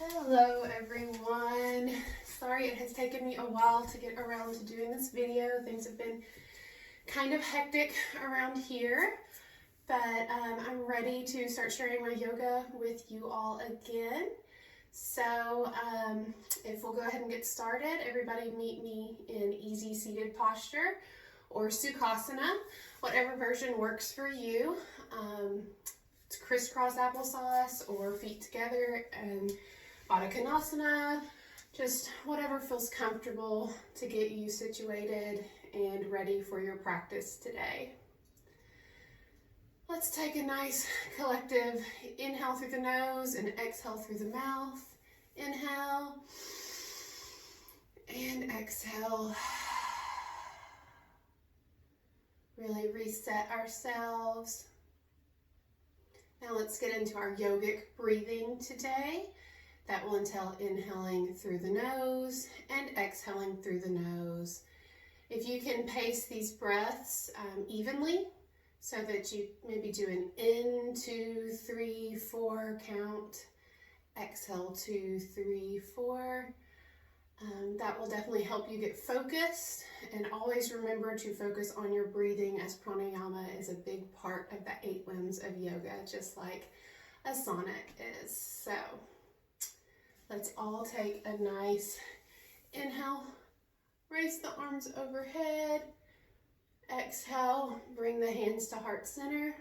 Hello everyone. Sorry it has taken me a while to get around to doing this video. Things have been kind of hectic around here, but I'm ready to start sharing my yoga with you all again. So if we'll go ahead and get started, everybody meet me in easy seated posture or Sukhasana, whatever version works for you. It's crisscross applesauce or feet together and Baddha Konasana, just whatever feels comfortable to get you situated and ready for your practice today. Let's take a nice collective inhale through the nose and exhale through the mouth. Inhale and exhale. Really reset ourselves. Now let's get into our yogic breathing today. That will entail inhaling through the nose and exhaling through the nose. If you can pace these breaths evenly, so that you maybe do an in, 2, 3, 4 count, exhale 2, 3, 4. That will definitely help you get focused, and always remember to focus on your breathing, as pranayama is a big part of the 8 limbs of yoga, just like asana is. So let's all take a nice inhale, raise the arms overhead, exhale, bring the hands to heart center.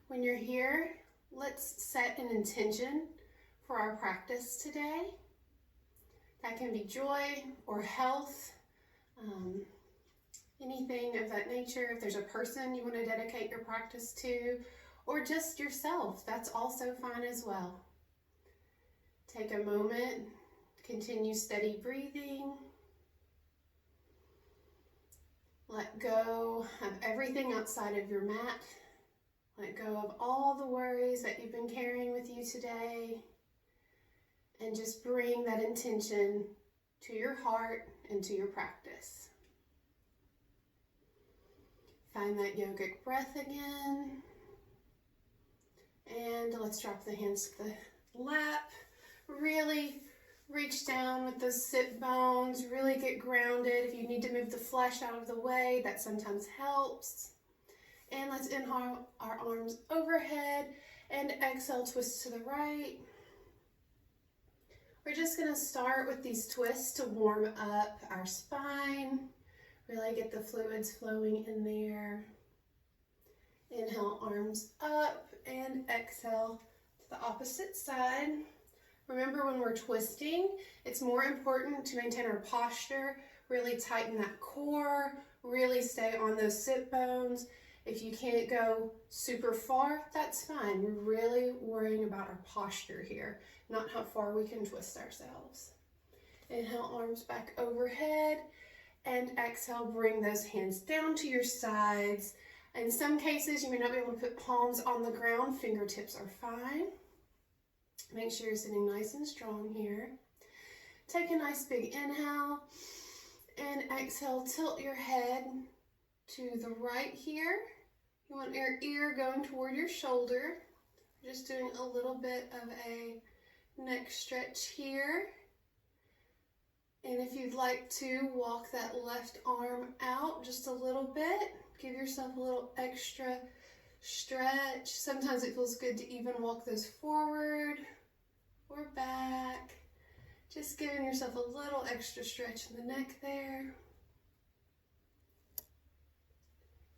When you're here, let's set an intention for our practice today. That can be joy or health, anything of that nature. If there's a person you want to dedicate your practice to, or just yourself, that's also fine as well. Take a moment, continue steady breathing. Let go of everything outside of your mat. Let go of all the worries that you've been carrying with you today. And just bring that intention to your heart and to your practice. Find that yogic breath again. And let's drop the hands to the lap. Really reach down with those sit bones. Really get grounded. If you need to move the flesh out of the way, that sometimes helps. And let's inhale our arms overhead and exhale, twist to the right. We're just going to start with these twists to warm up our spine. Really get the fluids flowing in there. Inhale, arms up, and exhale to the opposite side. Remember, when we're twisting, it's more important to maintain our posture, really tighten that core, really stay on those sit bones. If you can't go super far, that's fine. We're really worrying about our posture here, not how far we can twist ourselves. Inhale, arms back overhead, and exhale, bring those hands down to your sides. In some cases, you may not be able to put palms on the ground. Fingertips are fine. Make sure you're sitting nice and strong here. Take a nice big inhale, and exhale, tilt your head to the right here. You want your ear going toward your shoulder. Just doing a little bit of a neck stretch here. And if you'd like to walk that left arm out just a little bit, give yourself a little extra stretch. Sometimes it feels good to even walk those forward or back. Just giving yourself a little extra stretch in the neck there.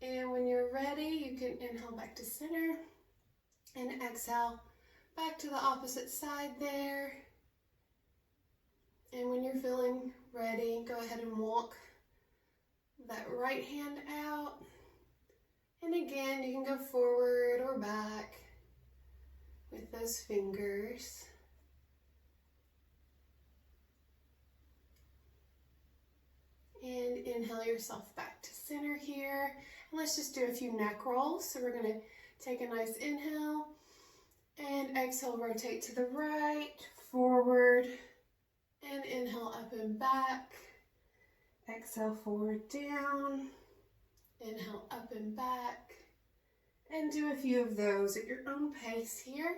And when you're ready, you can inhale back to center and exhale back to the opposite side there. And when you're feeling ready, go ahead and walk that right hand out. And again, you can go forward or back with those fingers. And inhale yourself back to center here. And let's just do a few neck rolls. So we're going to take a nice inhale and exhale, rotate to the right, forward, and inhale up and back. Exhale, forward, down. Inhale, up and back. And do a few of those at your own pace here.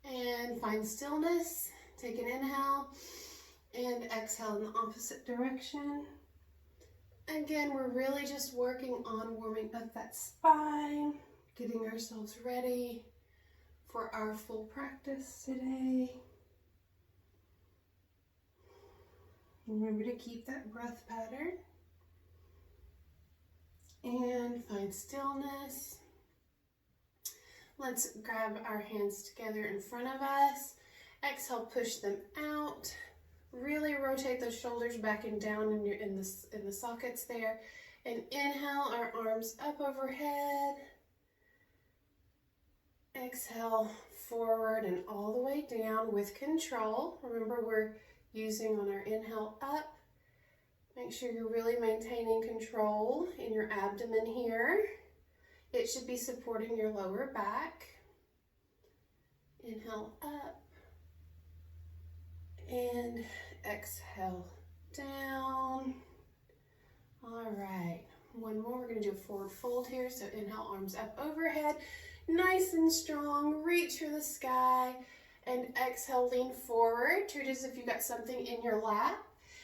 And find stillness. Take an inhale and exhale in the opposite direction. Again, we're really just working on warming up that spine, getting ourselves ready for our full practice today. Remember to keep that breath pattern. And find stillness. Let's grab our hands together in front of us. Exhale, push them out. Really rotate those shoulders back and down in the sockets there. And inhale, our arms up overhead. Exhale, forward and all the way down with control. Remember, we're using on our inhale up. Make sure you're really maintaining control in your abdomen here. It should be supporting your lower back. Inhale up. And exhale down. All right, one more. We're going to do a forward fold here. So inhale, arms up overhead, nice and strong. Reach for the sky. And exhale, lean forward. Treat it as if you got something in your lap.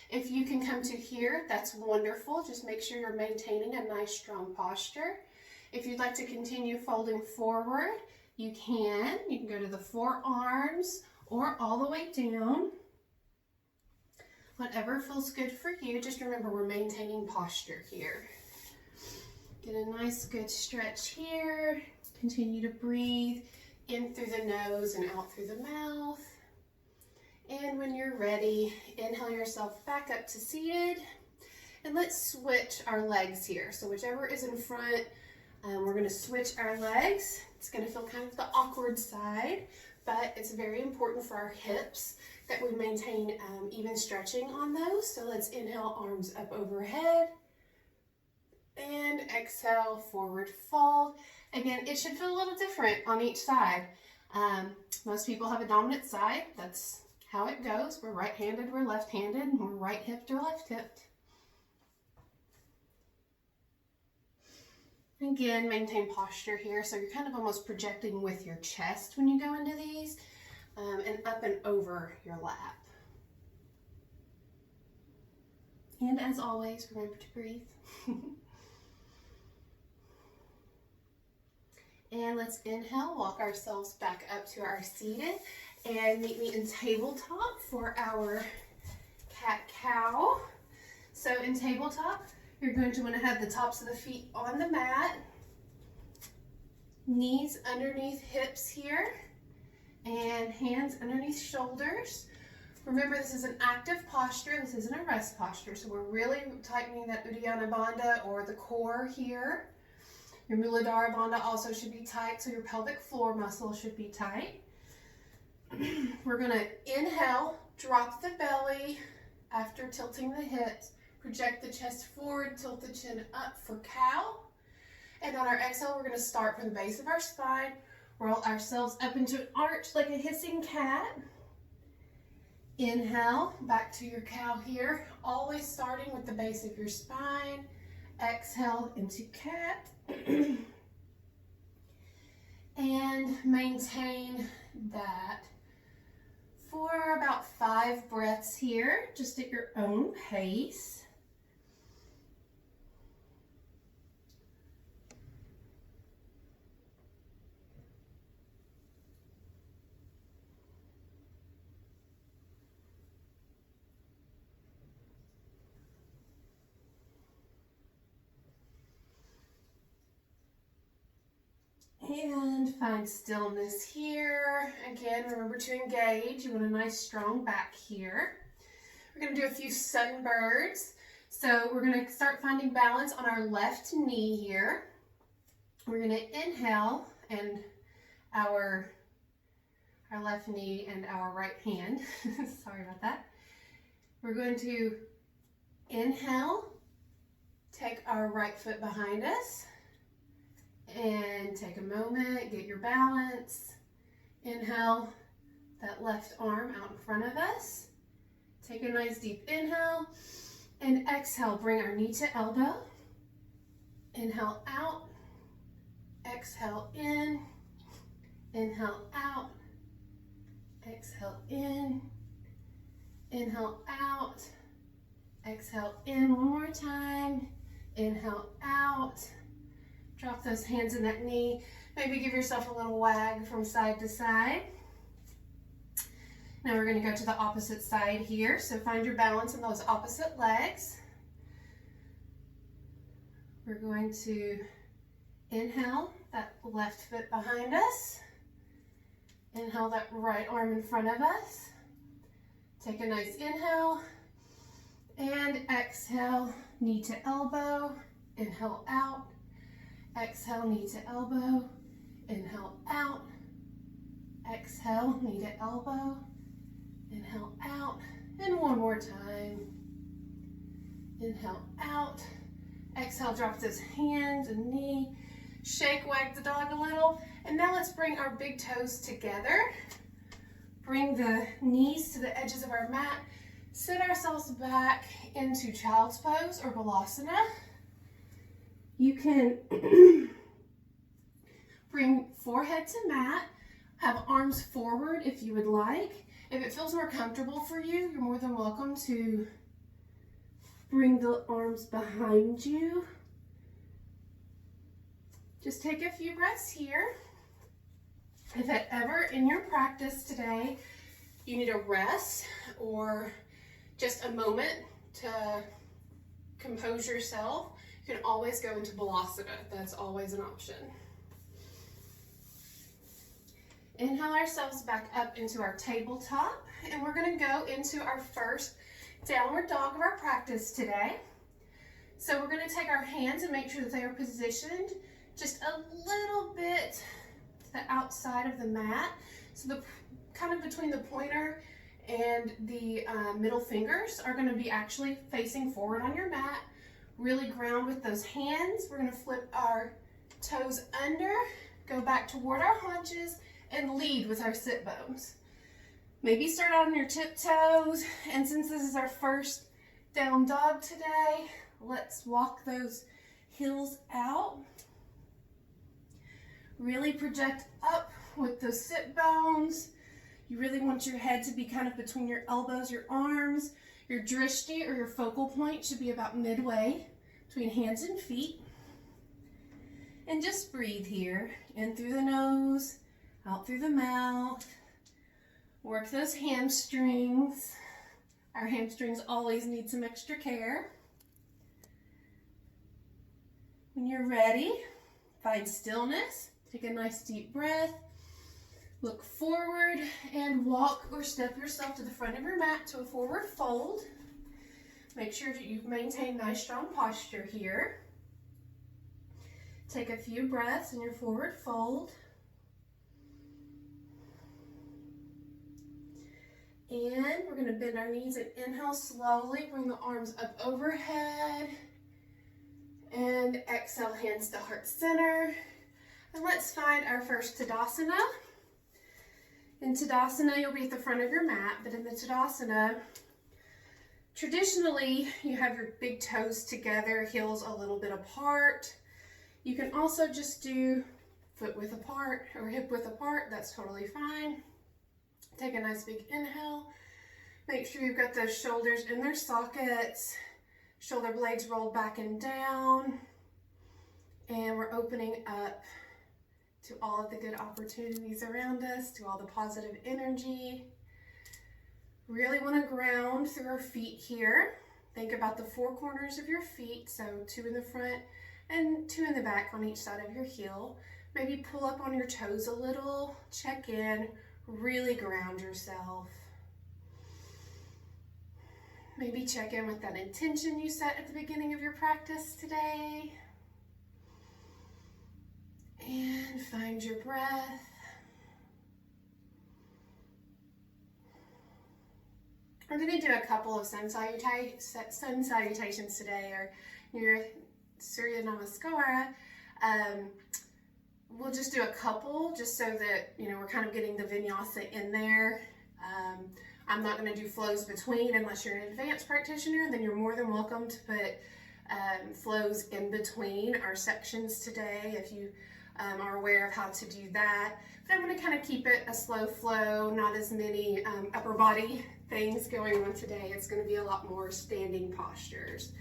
If you can come to here, that's wonderful. Just make sure you're maintaining a nice, strong posture. If you'd like to continue folding forward, you can. You can go to the forearms or all the way down. Whatever feels good for you. Just remember, we're maintaining posture here. Get a nice, good stretch here. Continue to breathe in through the nose and out through the mouth. And when you're ready, inhale yourself back up to seated. And let's switch our legs here. So whichever is in front, we're going to switch our legs. It's going to feel kind of the awkward side, but it's very important for our hips that we maintain even stretching on those. So let's inhale, arms up overhead. And exhale, forward fold. Again, it should feel a little different on each side. Most people have a dominant side. That's how it goes. We're right-handed, we're left-handed, we're right-hipped or left-hipped. Again, maintain posture here. So you're kind of almost projecting with your chest when you go into these, and up and over your lap. And as always, remember to breathe. And let's inhale, walk ourselves back up to our seated, and meet me in tabletop for our cat-cow. So in tabletop, you're going to want to have the tops of the feet on the mat, knees underneath hips here, and hands underneath shoulders. Remember, this is an active posture. This isn't a rest posture. So we're really tightening that Uddiyana Bandha or the core here. Your Muladhara Bandha also should be tight, so your pelvic floor muscle should be tight. We're going to inhale, drop the belly after tilting the hips, project the chest forward, tilt the chin up for cow. And on our exhale, we're going to start from the base of our spine, roll ourselves up into an arch like a hissing cat. Inhale, back to your cow here, always starting with the base of your spine. Exhale into cat. And maintain that for about 5 breaths here, just at your own pace. And find stillness here. Again, remember to engage. You want a nice strong back here. We're going to do a few sunbirds. So we're going to start finding balance on our left knee here. We're going to inhale, and our left knee and our right hand. Sorry about that. We're going to inhale, take our right foot behind us. And take a moment, get your balance. Inhale that left arm out in front of us. Take a nice deep inhale and exhale. Bring our knee to elbow. Inhale out, exhale in, inhale out, exhale in, inhale out, exhale in one more time, inhale out, drop those hands in that knee, maybe give yourself a little wag from side to side. Now we're going to go to the opposite side here, so find your balance in those opposite legs. We're going to inhale that left foot behind us. Inhale that right arm in front of us. Take a nice inhale and exhale, knee to elbow. Inhale out. Exhale, knee to elbow. Inhale out. Exhale, knee to elbow. Inhale out. And one more time. Inhale out. Exhale, drop those hands and knee. Shake, wag the dog a little. And now let's bring our big toes together. Bring the knees to the edges of our mat. Sit ourselves back into child's pose or balasana. You can bring forehead to mat. Have arms forward if you would like. If it feels more comfortable for you, you're more than welcome to bring the arms behind you. Just take a few breaths here. If ever in your practice today you need a rest or just a moment to compose yourself, you can always go into balasana. That's always an option. Inhale ourselves back up into our tabletop, and we're going to go into our first downward dog of our practice today. So we're going to take our hands and make sure that they are positioned just a little bit to the outside of the mat. So the kind of between the pointer and the middle fingers are going to be actually facing forward on your mat. Really ground with those hands. We're going to flip our toes under, go back toward our haunches, and lead with our sit bones. Maybe start out on your tiptoes, and since this is our first down dog today, let's walk those heels out. Really project up with those sit bones. You really want your head to be kind of between your elbows, your arms. Your drishti or your focal point should be about midway between hands and feet. And just breathe here, in through the nose, out through the mouth. Work those hamstrings. Our hamstrings always need some extra care. When you're ready, find stillness. Take a nice deep breath. Look forward and walk or step yourself to the front of your mat to a forward fold. Make sure that you maintain nice strong posture here. Take a few breaths in your forward fold. And we're going to bend our knees and inhale slowly. Bring the arms up overhead. And exhale, hands to heart center. And let's find our first Tadasana. In Tadasana, you'll be at the front of your mat, but in the Tadasana, traditionally, you have your big toes together, heels a little bit apart. You can also just do foot width apart or hip width apart. That's totally fine. Take a nice big inhale. Make sure you've got those shoulders in their sockets, shoulder blades rolled back and down. And we're opening up to all of the good opportunities around us, to all the positive energy. Really want to ground through our feet here. Think about the four corners of your feet, so 2 in the front and 2 in the back on each side of your heel. Maybe pull up on your toes a little, check in, really ground yourself. Maybe check in with that intention you set at the beginning of your practice today. And find your breath. We're going to do a couple of sun salutations today, or your Surya Namaskara. We'll just do a couple just so that, we're kind of getting the vinyasa in there. I'm not going to do flows between unless you're an advanced practitioner. Then you're more than welcome to put flows in between our sections today if you are aware of how to do that. But I'm going to kind of keep it a slow flow, not as many upper body things going on today. It's going to be a lot more standing postures.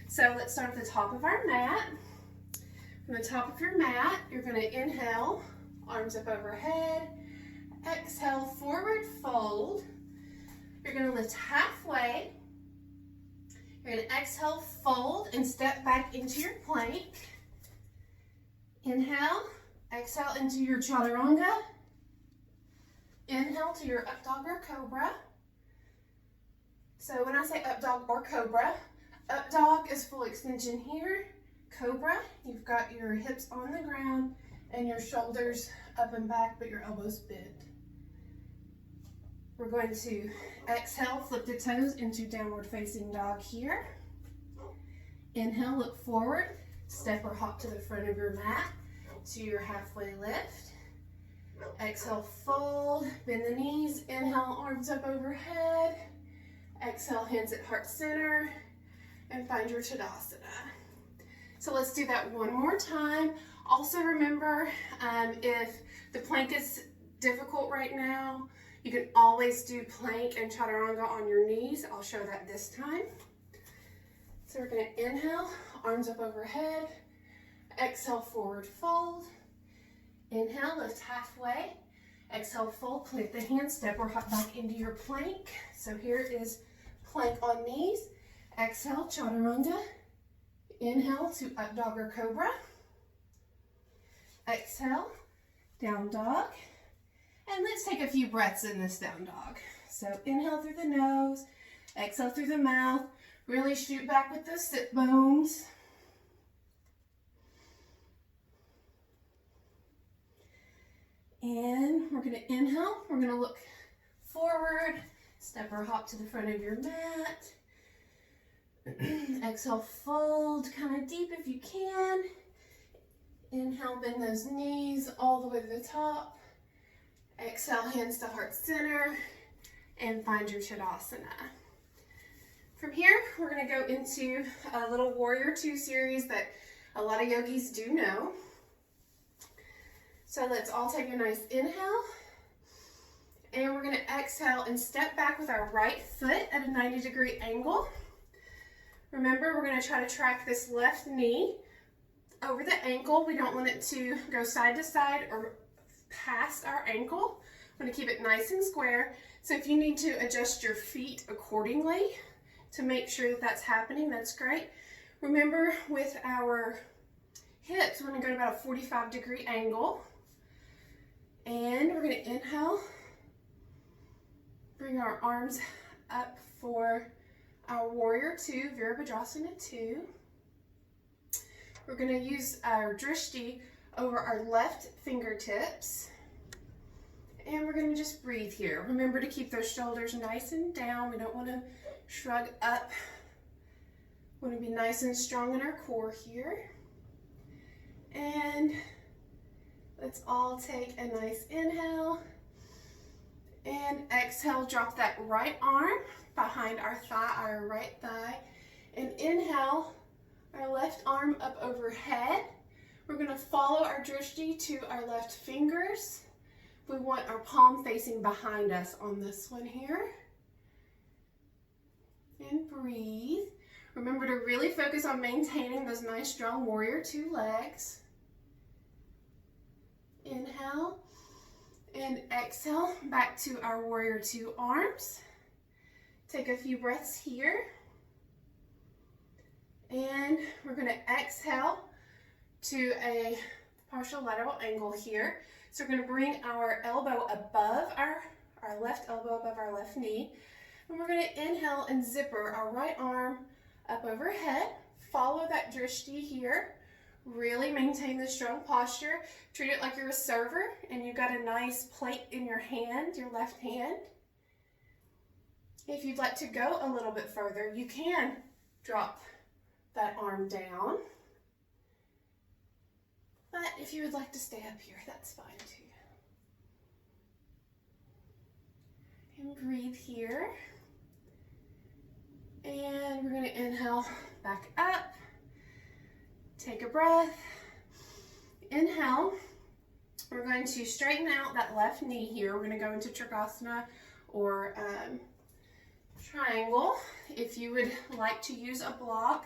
So let's start at the top of our mat. From the top of your mat, you're going to inhale, arms up overhead. Exhale, forward fold. You're going to lift halfway. You're going to exhale, fold, and step back into your plank. Inhale, exhale into your chaturanga. Inhale to your up dog or cobra. So when I say up dog or cobra, up dog is full extension here. Cobra, you've got your hips on the ground and your shoulders up and back, but your elbows bent. We're going to exhale, flip the toes into downward facing dog here. Inhale, look forward, step or hop to the front of your mat to your halfway lift. Exhale, fold, bend the knees. Inhale, arms up overhead. Exhale, hands at heart center, and find your Tadasana. So let's do that one more time. Also remember, if the plank is difficult right now, you can always do plank and chaturanga on your knees. I'll show that this time. So we're going to inhale, arms up overhead. Exhale, forward fold. Inhale, lift halfway. Exhale, fold, plant the hands, step or hop back into your plank. So here is plank on knees. Exhale, chaturanga. Inhale to up dog or cobra. Exhale, down dog. And let's take a few breaths in this down dog. So inhale through the nose, exhale through the mouth. Really shoot back with those sit bones. And we're going to inhale. We're going to look forward, step or hop to the front of your mat. Exhale, fold kind of deep if you can. Inhale, bend those knees all the way to the top. Exhale, hands to heart center, and find your Tadasana. From here, we're going to go into a little Warrior Two series that a lot of yogis do know. So let's all take a nice inhale, and we're going to exhale and step back with our right foot at a 90-degree angle. Remember, we're going to try to track this left knee over the ankle. We don't want it to go side to side or past our ankle. I'm going to keep it nice and square. So if you need to adjust your feet accordingly to make sure that that's happening, that's great. Remember, with our hips, we're going to go to about a 45-degree angle. And we're going to inhale, bring our arms up for our Warrior Two, Virabhadrasana 2. We're going to use our drishti over our left fingertips. And we're going to just breathe here. Remember to keep those shoulders nice and down. We don't want to shrug up. We want to be nice and strong in our core here. And let's all take a nice inhale. And exhale, drop that right arm behind our thigh, our right thigh. And inhale, our left arm up overhead. We're going to follow our drishti to our left fingers. We want our palm facing behind us on this one here. And breathe. Remember to really focus on maintaining those nice strong Warrior Two legs. Inhale and exhale back to our Warrior Two arms. Take a few breaths here. And we're going to exhale to a partial lateral angle here. So we're going to bring our elbow above our left elbow above our left knee. And we're going to inhale and zipper our right arm up overhead. Follow that drishti here. Really maintain the strong posture. Treat it like you're a server and you've got a nice plate in your hand, your left hand. If you'd like to go a little bit further, you can drop that arm down. But if you would like to stay up here, that's fine too. And breathe here. And we're going to inhale back up. Take a breath. Inhale. We're going to straighten out that left knee here. We're going to go into Trikonasana or triangle. If you would like to use a block,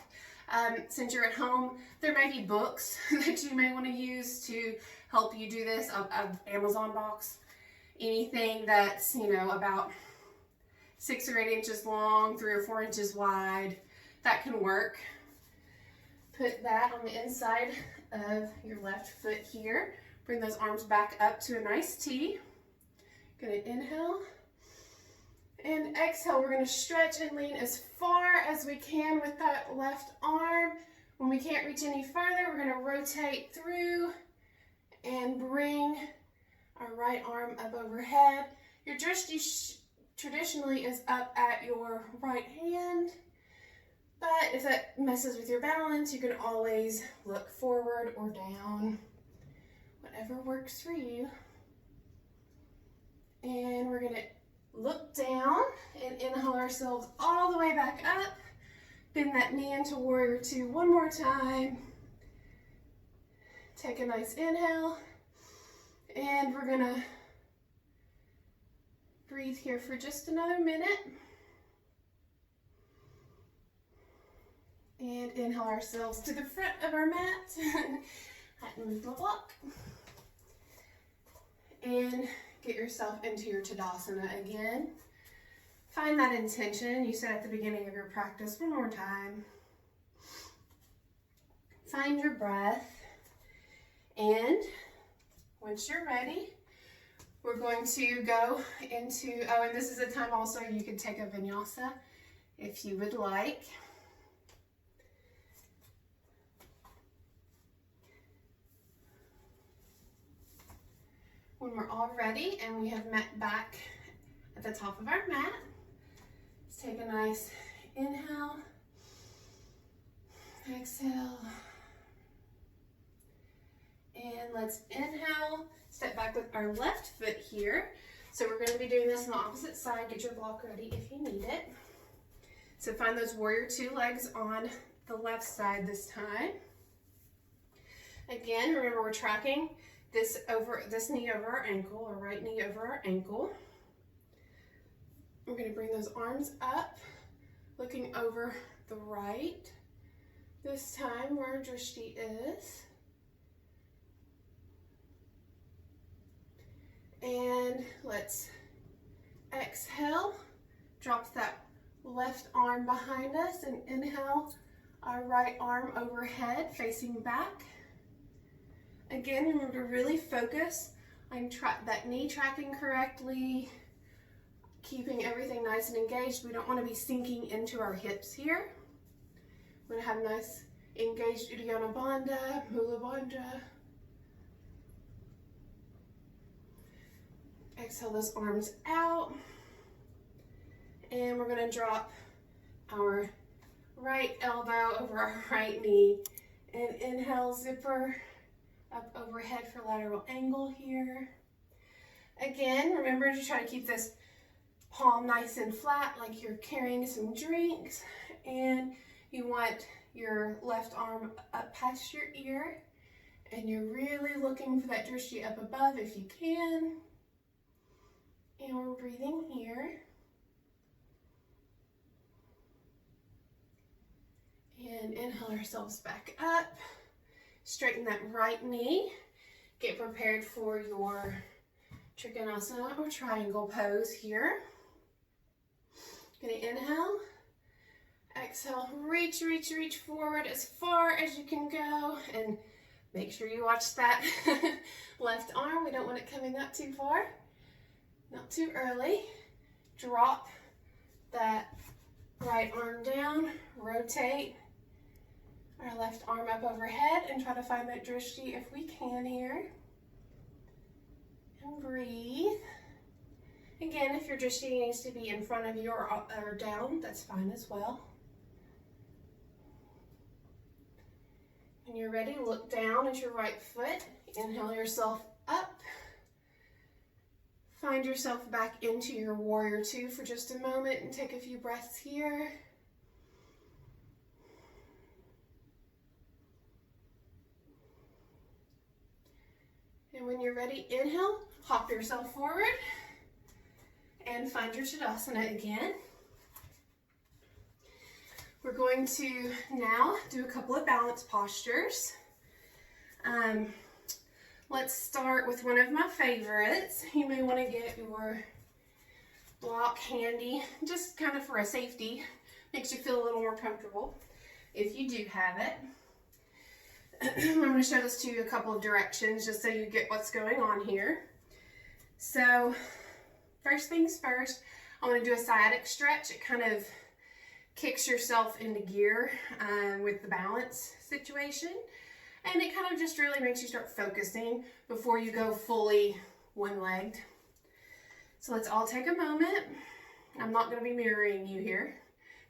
since you're at home, there may be books that you may want to use to help you do this. An Amazon box, anything that's, you know, about 6 or 8 inches long, 3 or 4 inches wide, that can work. Put that on the inside of your left foot here. Bring those arms back up to a nice T. Gonna inhale and exhale. We're gonna stretch and lean as far as we can with that left arm. When we can't reach any further, we're gonna rotate through and bring our right arm up overhead. Your drishti traditionally is up at your right hand, but if that messes with your balance, you can always look forward or down, whatever works for you. And we're gonna look down and inhale ourselves all the way back up. Bend that knee into warrior two one more time. Take a nice inhale. And we're gonna breathe here for just another minute. And inhale ourselves to the front of our mat. I move my block. And get yourself into your Tadasana again. Find that intention you set at the beginning of your practice one more time. Find your breath. And once you're ready, we're going to go into, oh, and this is a time also you could take a vinyasa if you would like. When we're all ready and we have met back at the top of our mat, let's take a nice inhale, exhale, and let's inhale, step back with our left foot here. So we're going to be doing this on the opposite side. Get your block ready if you need it. So find those warrior two legs on the left side this time. Again, remember we're tracking this knee over our ankle, or right knee over our ankle. We're going to bring those arms up, looking over the right. This time where our drishti is. And let's exhale, drop that left arm behind us and inhale our right arm overhead facing back. Again, remember to really focus on that knee tracking correctly, keeping everything nice and engaged. We don't want to be sinking into our hips here. We want to have nice engaged Uddiyana Bandha, Mula Bandha. Exhale those arms out. And we're going to drop our right elbow over our right knee and inhale, zipper up overhead for lateral angle here. Again, remember to try to keep this palm nice and flat like you're carrying some drinks, and you want your left arm up past your ear, and you're really looking for that drishti up above if you can. And we're breathing here. And inhale ourselves back up. Straighten that right knee. Get prepared for your Trikonasana or triangle pose here. Gonna inhale. Exhale, reach, reach, reach forward as far as you can go. And make sure you watch that left arm. We don't want it coming up too far. Not too early. Drop that right arm down, rotate our left arm up overhead and try to find that drishti if we can here. And breathe. Again, if your drishti needs to be in front of you or down, that's fine as well. When you're ready, look down at your right foot. Inhale yourself up. Find yourself back into your warrior two for just a moment and take a few breaths here. And when you're ready, inhale, hop yourself forward and find your Tadasana again. We're going to now do a couple of balance postures. Let's start with one of my favorites. You may want to get your block handy, just kind of for a safety. Makes you feel a little more comfortable if you do have it. I'm going to show this to you a couple of directions just so you get what's going on here. So first things first, I want to do a sciatic stretch. It kind of kicks yourself into gear with the balance situation. And it kind of just really makes you start focusing before you go fully one-legged. So let's all take a moment. I'm not going to be mirroring you here,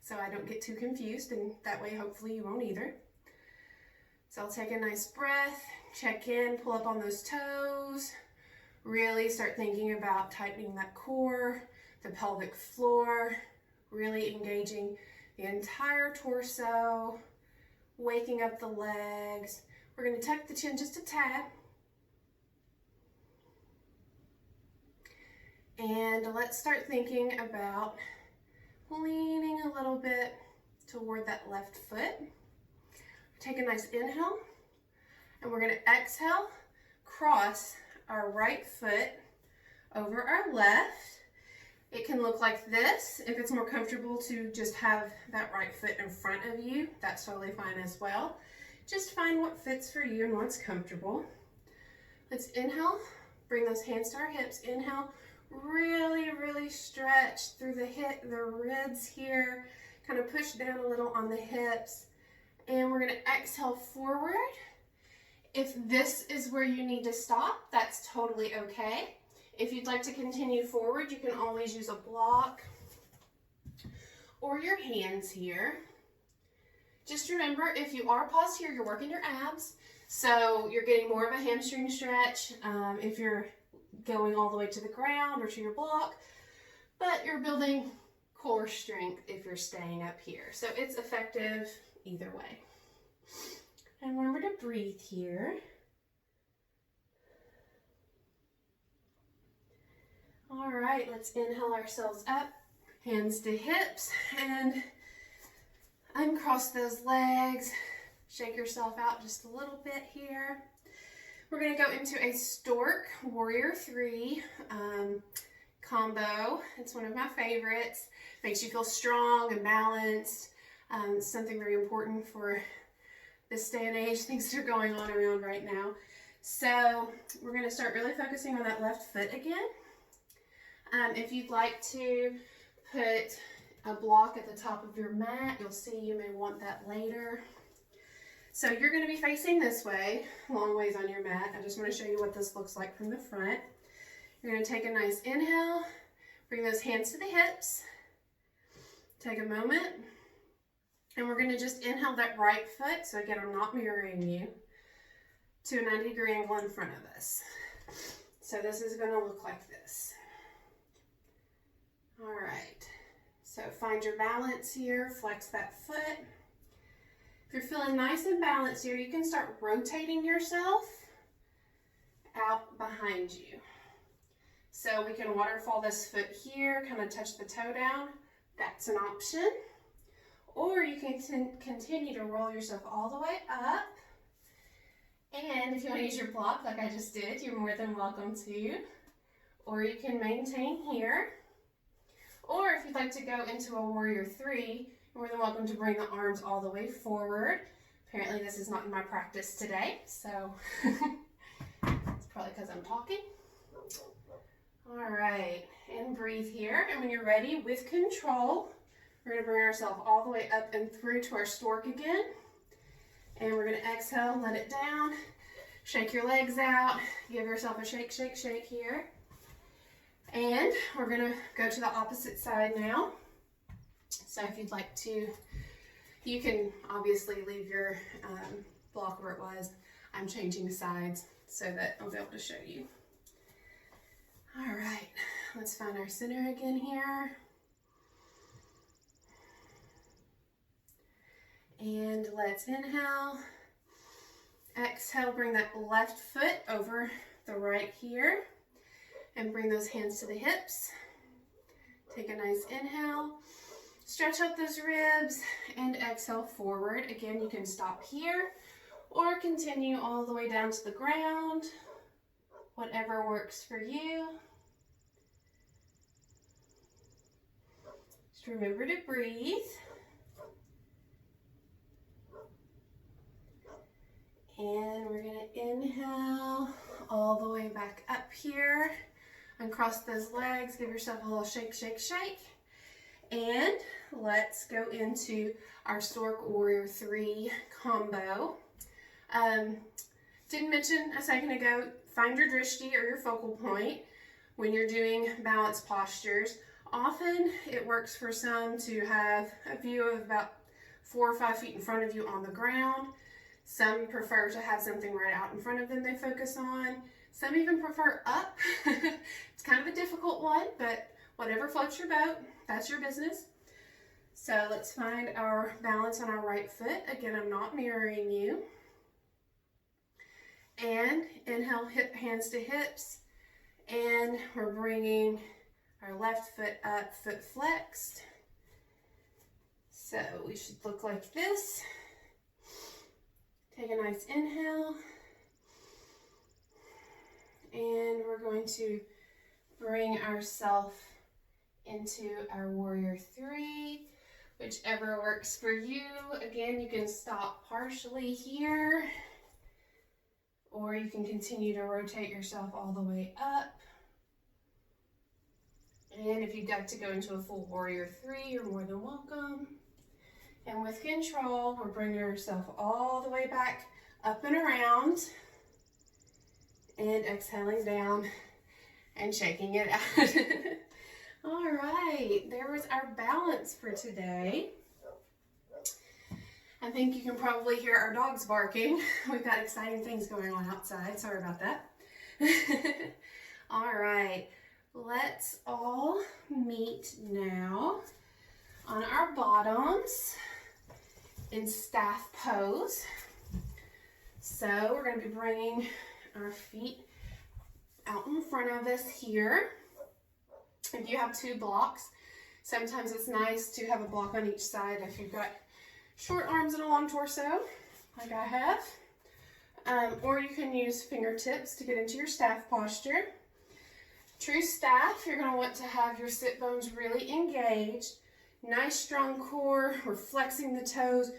so I don't get too confused, and that way hopefully you won't either. So I'll take a nice breath, check in, pull up on those toes, really start thinking about tightening that core, the pelvic floor, really engaging the entire torso, waking up the legs. We're going to tuck the chin just a tad. And let's start thinking about leaning a little bit toward that left foot. Take a nice inhale, and we're going to exhale, cross our right foot over our left. It can look like this. If it's more comfortable to just have that right foot in front of you, that's totally fine as well. Just find what fits for you and what's comfortable. Let's inhale, bring those hands to our hips. Inhale, really stretch through the ribs here. Kind of push down a little on the hips. And we're going to exhale forward. If this is where you need to stop, that's totally okay. If you'd like to continue forward, you can always use a block or your hands here. Just remember, if you are paused here, you're working your abs, so you're getting more of a hamstring stretch if you're going all the way to the ground or to your block, but you're building core strength if you're staying up here. So it's effective either way. And remember to breathe here. All right, let's inhale ourselves up, hands to hips, and uncross those legs. Shake yourself out just a little bit here. We're going to go into a Stork Warrior 3 combo. It's one of my favorites. Makes you feel strong and balanced. It's something very important for this day and age, things that are going on around right now. So we're going to start really focusing on that left foot again. If you'd like to put a block at the top of your mat, you'll see you may want that later. So you're going to be facing this way, long ways on your mat. I just want to show you what this looks like from the front. You're going to take a nice inhale, bring those hands to the hips, take a moment, and we're going to just inhale that right foot, so again, I'm not mirroring you, to a 90-degree angle in front of us. So this is going to look like this. All right, so find your balance here, flex that foot. If you're feeling nice and balanced here, you can start rotating yourself out behind you. So we can waterfall this foot here, kind of touch the toe down. That's an option. Or you can continue to roll yourself all the way up. And if you want to use your block like I just did, you're more than welcome to. Or you can maintain here. Or if you'd like to go into a Warrior 3, you're more than welcome to bring the arms all the way forward. Apparently this is not in my practice today, so it's probably because I'm talking. All right, and breathe here. And when you're ready, with control, we're going to bring ourselves all the way up and through to our Stork again. And we're going to exhale, let it down, shake your legs out, give yourself a shake, shake, shake here. And we're going to go to the opposite side now. So if you'd like to, you can obviously leave your block where it was. I'm changing sides so that I'll be able to show you. All right, let's find our center again here. And let's inhale Exhale, bring that left foot over the right here and bring those hands to the hips. Take a nice inhale, stretch out those ribs, and exhale forward. Again, you can stop here or continue all the way down to the ground, whatever works for you. Just remember to breathe. And we're gonna inhale all the way back up here. Uncross those legs, give yourself a little shake, shake, shake. And let's go into our Stork Warrior 3 combo. Didn't mention a second ago, find your drishti or your focal point when you're doing balance postures. Often it works for some to have a view of about 4 or 5 feet in front of you on the ground. Some prefer to have something right out in front of them they focus on. Some even prefer up. It's kind of a difficult one, but whatever floats your boat, that's your business. So let's find our balance on our right foot. Again, I'm not mirroring you. And inhale, hip, hands to hips. And we're bringing our left foot up, foot flexed. So we should look like this. Take a nice inhale. And we're going to bring ourselves into our Warrior 3, whichever works for you. Again, you can stop partially here, or you can continue to rotate yourself all the way up. And if you'd like to go into a full Warrior 3, you're more than welcome. And with control, we're bringing ourselves all the way back up and around. And exhaling down and shaking it out. All right, there was our balance for today. I think you can probably hear our dogs barking. We've got exciting things going on outside. Sorry about that. All right, let's all meet now on our bottoms in staff pose. So we're going to be bringing our feet out in front of us here. If you have 2 blocks, sometimes it's nice to have a block on each side if you've got short arms and a long torso, like I have. Or you can use fingertips to get into your staff posture. True staff, you're going to want to have your sit bones really engaged. Nice strong core. We're flexing the toes.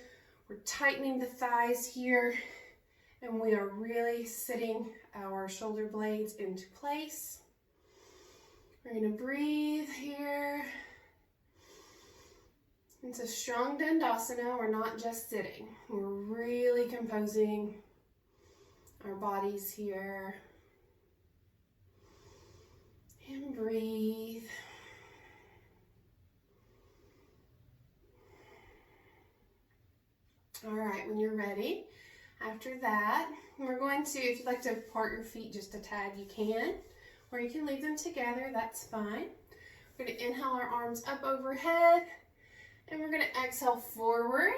We're tightening the thighs here. And we are really sitting our shoulder blades into place. We're going to breathe here. It's a strong Dandasana. We're not just sitting. We're really composing our bodies here. And breathe. All right, when you're ready, after that, we're going to, if you'd like to part your feet just a tad, you can, or you can leave them together, that's fine. We're going to inhale our arms up overhead, and we're going to exhale forward.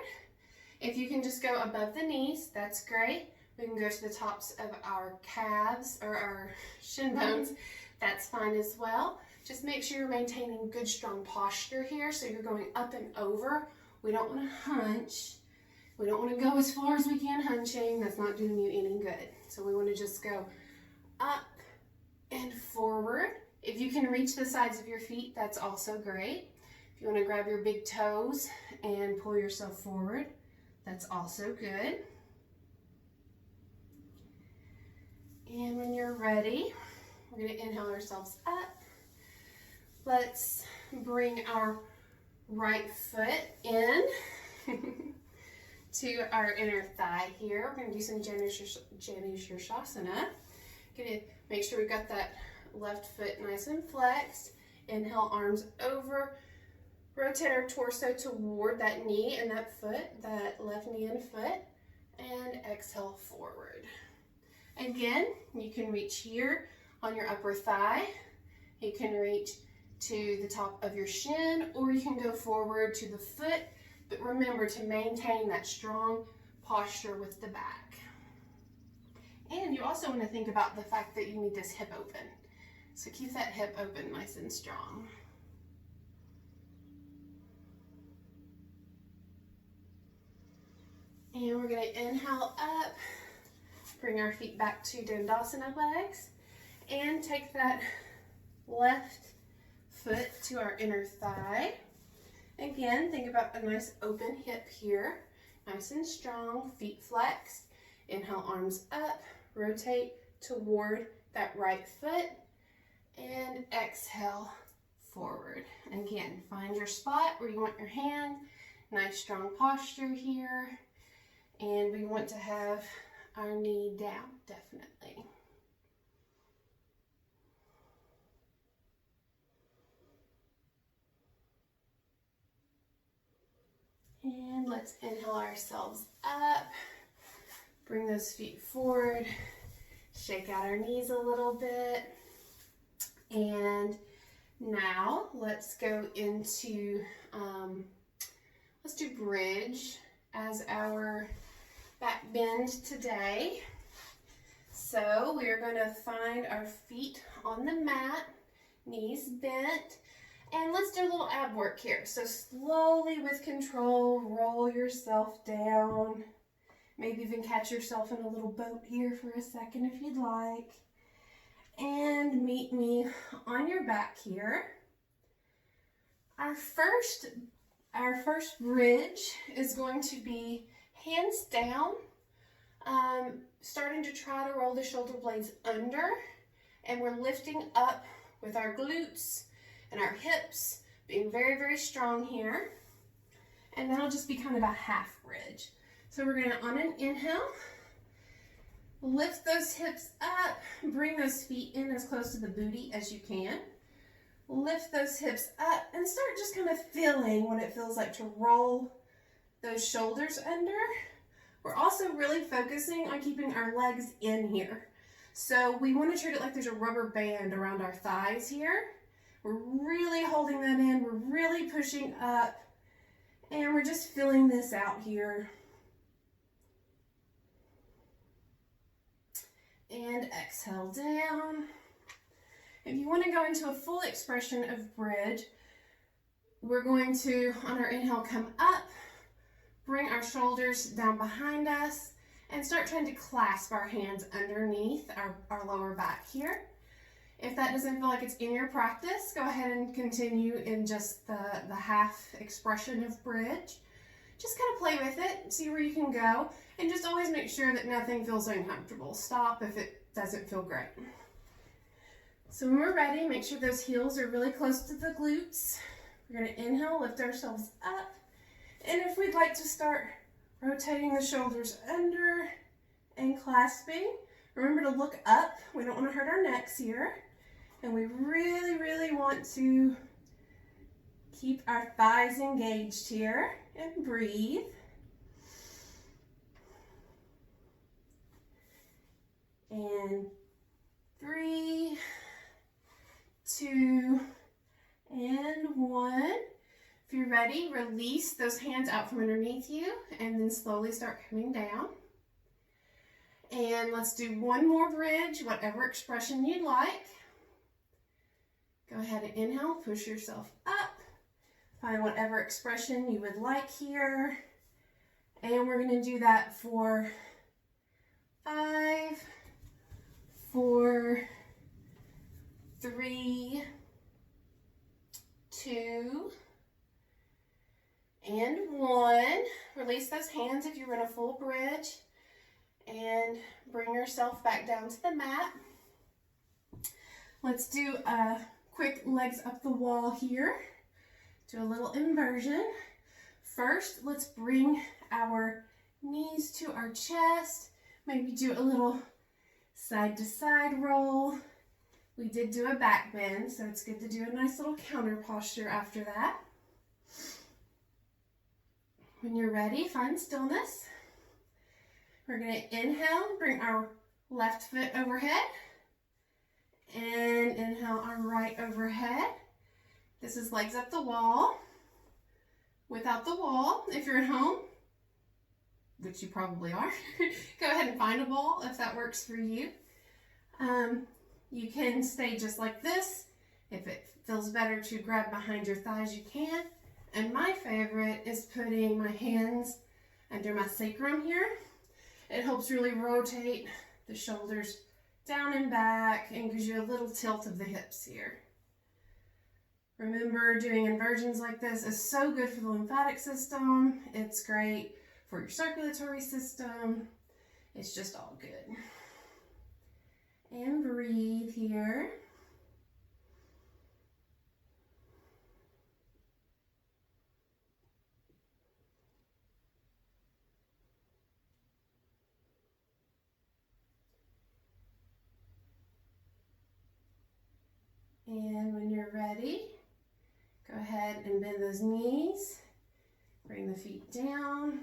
If you can just go above the knees, that's great. We can go to the tops of our calves or our shin bones, that's fine as well. Just make sure you're maintaining good, strong posture here, so you're going up and over. We don't want to hunch. We don't want to go as far as we can hunching. That's not doing you any good. So we want to just go up and forward. If you can reach the sides of your feet, that's also great. If you want to grab your big toes and pull yourself forward, that's also good. And when you're ready, we're going to inhale ourselves up. Let's bring our right foot in to our inner thigh here. We're going to do some Janu Shirshasana. Going to make sure we've got that left foot nice and flexed. Inhale, arms over. Rotate our torso toward that knee and that foot, that left knee and foot. And exhale forward. Again, you can reach here on your upper thigh. You can reach to the top of your shin, or you can go forward to the foot. But remember to maintain that strong posture with the back. And you also want to think about the fact that you need this hip open. So keep that hip open nice and strong. And we're going to inhale up, bring our feet back to Dandasana legs, and take that left foot to our inner thigh. Again, think about a nice open hip here, nice and strong, feet flexed. Inhale, arms up, rotate toward that right foot, and exhale forward. Again, find your spot where you want your hand, nice strong posture here, and we want to have our knee down, definitely. And let's inhale ourselves up, bring those feet forward, shake out our knees a little bit. And now let's go into, let's do bridge as our back bend today. So we're going to find our feet on the mat, knees bent, and let's do a little ab work here. So slowly with control, roll yourself down. Maybe even catch yourself in a little boat here for a second if you'd like. And meet me on your back here. Our first bridge is going to be hands down, starting to try to roll the shoulder blades under, and we're lifting up with our glutes and our hips, being very, very strong here. And that'll just be kind of a half bridge. So we're gonna, on an inhale, lift those hips up, bring those feet in as close to the booty as you can. Lift those hips up and start just kind of feeling what it feels like to roll those shoulders under. We're also really focusing on keeping our legs in here. So we want to treat it like there's a rubber band around our thighs here. We're really holding that in, we're really pushing up, and we're just filling this out here. And exhale down. If you want to go into a full expression of bridge, we're going to, on our inhale, come up, bring our shoulders down behind us, and start trying to clasp our hands underneath our lower back here. If that doesn't feel like it's in your practice, go ahead and continue in just the half expression of bridge. Just kind of play with it, see where you can go, and just always make sure that nothing feels uncomfortable. Stop if it doesn't feel great. So when we're ready, make sure those heels are really close to the glutes. We're going to inhale, lift ourselves up, and if we'd like to start rotating the shoulders under and clasping, remember to look up. We don't want to hurt our necks here. And we really, really want to keep our thighs engaged here and breathe. And 3, 2, and 1. If you're ready, release those hands out from underneath you and then slowly start coming down. And let's do one more bridge, whatever expression you'd like. Go ahead and inhale, push yourself up. Find whatever expression you would like here. And we're going to do that for 5, 4, 3, 2, and 1. Release those hands if you're in a full bridge. And bring yourself back down to the mat. Let's do a quick legs up the wall here. Do a little inversion. First, let's bring our knees to our chest. Maybe do a little side to side roll. We did do a back bend, so it's good to do a nice little counter posture after that. When you're ready, find stillness. We're going to inhale, bring our left foot overhead, and inhale our right overhead. This is legs up the wall. Without the wall, if you're at home, which you probably are, go ahead and find a ball if that works for you. You can stay just like this. If it feels better to grab behind your thighs, you can. And my favorite is putting my hands under my sacrum here. It helps really rotate the shoulders down and back and gives you a little tilt of the hips here. Remember, doing inversions like this is so good for the lymphatic system. It's great for your circulatory system. It's just all good. And breathe here. And when you're ready, go ahead and bend those knees. Bring the feet down.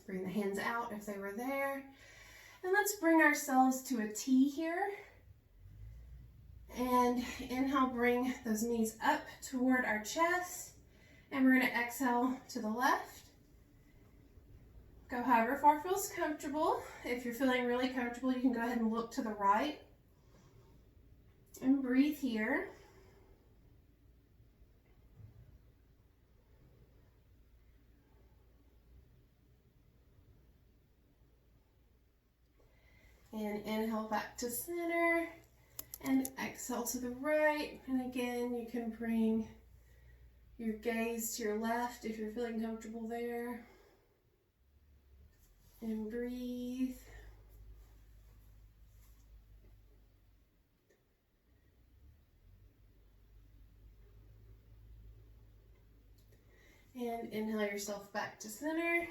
Bring the hands out if they were there. And let's bring ourselves to a T here. And inhale, bring those knees up toward our chest. And we're going to exhale to the left. Go however far feels comfortable. If you're feeling really comfortable, you can go ahead and look to the right. And breathe here. And inhale back to center. And exhale to the right. And again, you can bring your gaze to your left if you're feeling comfortable there. And breathe. And inhale yourself back to center.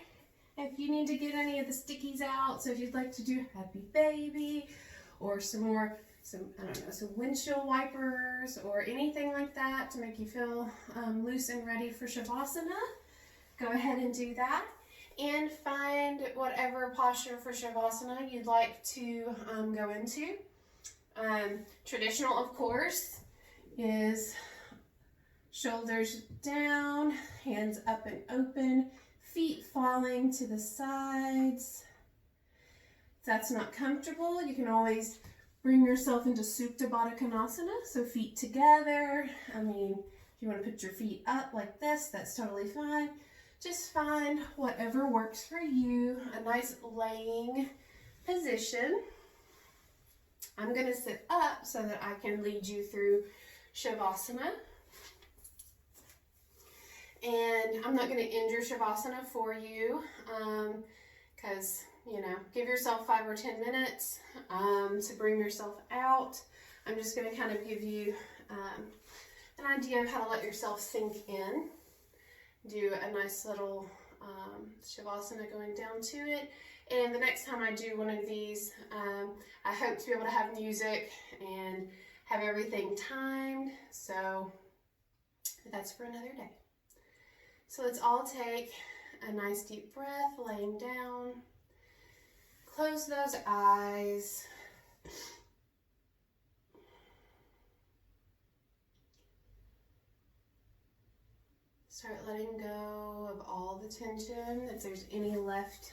If you need to get any of the stickies out, so if you'd like to do happy baby or some windshield wipers or anything like that to make you feel loose and ready for Shavasana, go ahead and do that. And find whatever posture for Shavasana you'd like to go into. Traditional, of course, is shoulders down, hands up and open, feet falling to the sides. If that's not comfortable, you can always bring yourself into Supta Baddha Konasana, so feet together. I mean, if you want to put your feet up like this, that's totally fine. Just find whatever works for you, a nice laying position. I'm going to sit up so that I can lead you through Shavasana. And I'm not going to end your Shavasana for you because, give yourself 5 or 10 minutes to bring yourself out. I'm just going to kind of give you an idea of how to let yourself sink in. Do a nice little Shavasana going down to it. And the next time I do one of these, I hope to be able to have music and have everything timed. So that's for another day. So let's all take a nice deep breath, laying down. Close those eyes. Start letting go of all the tension, if there's any left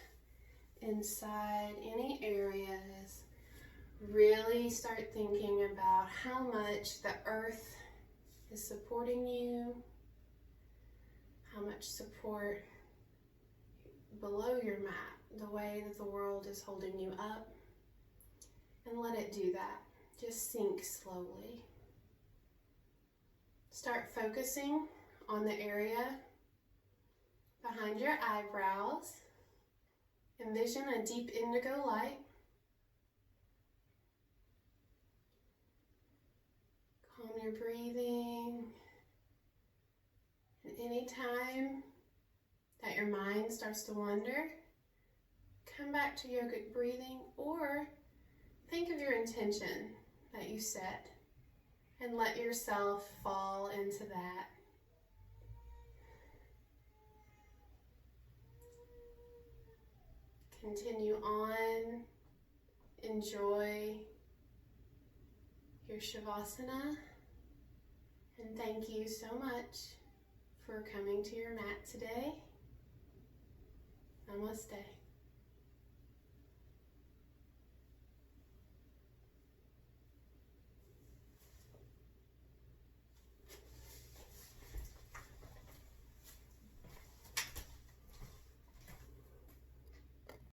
inside any areas. Really start thinking about how much the earth is supporting you, how much support below your mat, the way that the world is holding you up, and let it do that. Just sink slowly. Start focusing on the area behind your eyebrows. Envision a deep indigo light. Calm your breathing. And anytime that your mind starts to wander, come back to yogic breathing or think of your intention that you set and let yourself fall into that. Continue on. Enjoy your Shavasana. And thank you so much for coming to your mat today. Namaste.